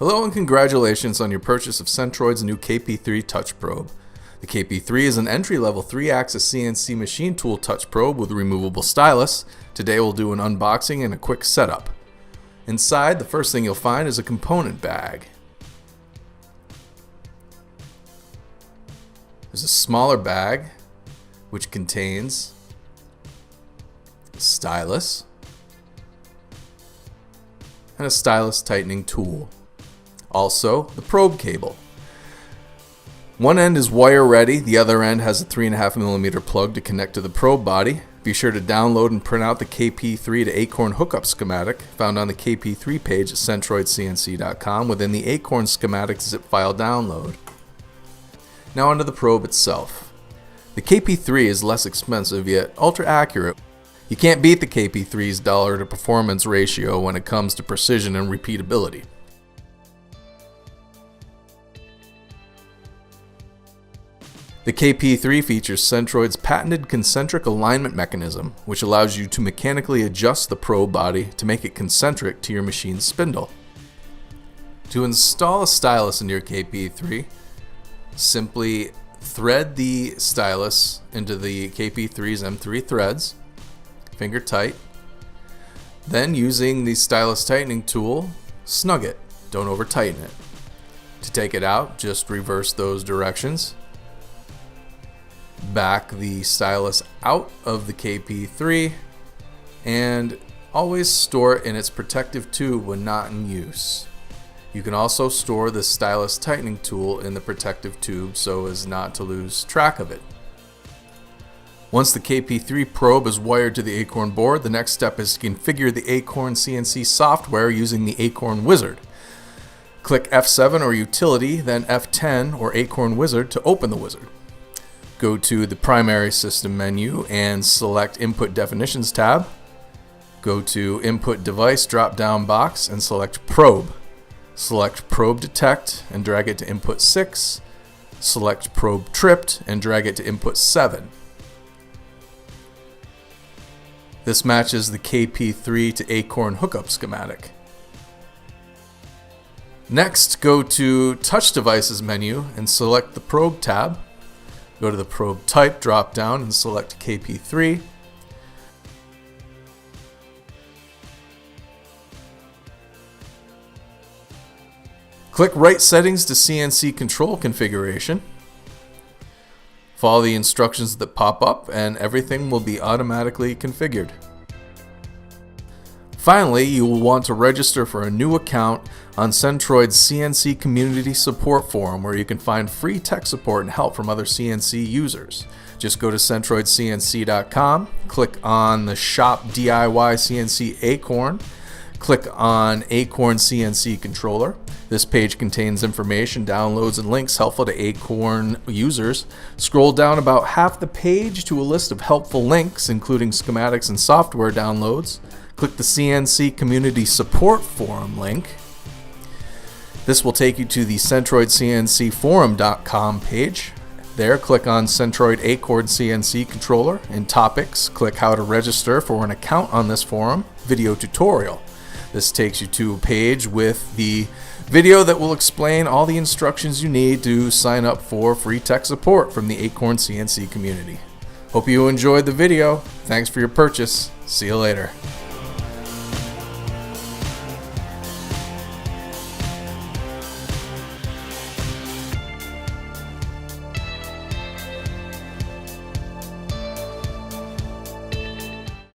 Hello and congratulations on your purchase of Centroid's new KP3 touch probe. The KP3 is an entry-level 3-axis CNC machine tool touch probe with removable stylus. Today we'll do an unboxing and a quick setup. Inside, the first thing you'll find is a component bag. There's a smaller bag which contains a stylus and a stylus tightening tool. Also, the probe cable. One end is wire ready, the other end has a 3.5mm plug to connect to the probe body. Be sure to download and print out the KP3 to Acorn hookup schematic found on the KP3 page at CentroidCNC.com within the Acorn schematic zip file download. Now onto the probe itself. The KP3 is less expensive yet ultra accurate. You can't beat the KP3's dollar to performance ratio when it comes to precision and repeatability. The KP3 features Centroid's patented concentric alignment mechanism, which allows you to mechanically adjust the probe body to make it concentric to your machine's spindle. To install a stylus into your KP3, simply thread the stylus into the KP3's M3 threads, finger tight. Then using the stylus tightening tool, snug it, don't over tighten it. To take it out, just reverse those directions. Back the stylus out of the KP3 and always store it in its protective tube when not in use. You can also store the stylus tightening tool in the protective tube so as not to lose track of it. Once the KP3 probe is wired to the Acorn board, the next step is to configure the Acorn CNC software using the Acorn Wizard. Click F7 or Utility, then F10 or Acorn Wizard to open the wizard. Go to the Primary System menu and select Input Definitions tab. Go to Input Device drop-down box and select Probe. Select Probe Detect and drag it to Input 6. Select Probe Tripped and drag it to Input 7. This matches the KP3 to Acorn hookup schematic. Next, go to Touch Devices menu and select the Probe tab. Go to the Probe Type drop-down and select KP3. Click Right Settings to CNC Control Configuration. Follow the instructions that pop up and everything will be automatically configured. Finally, you will want to register for a new account on Centroid's CNC Community Support forum where you can find free tech support and help from other CNC users. Just go to CentroidCNC.com, click on the Shop DIY CNC Acorn, click on Acorn CNC Controller. This page contains information, downloads, and links helpful to Acorn users. Scroll down about half the page to a list of helpful links, including schematics and software downloads. Click the CNC Community Support forum link. This will take you to the CentroidCNCforum.com page. There, click on Centroid Acorn CNC Controller. In Topics, click How to Register for an account on this forum, Video Tutorial. This takes you to a page with the video that will explain all the instructions you need to sign up for free tech support from the Acorn CNC community. Hope you enjoyed the video. Thanks for your purchase. See you later.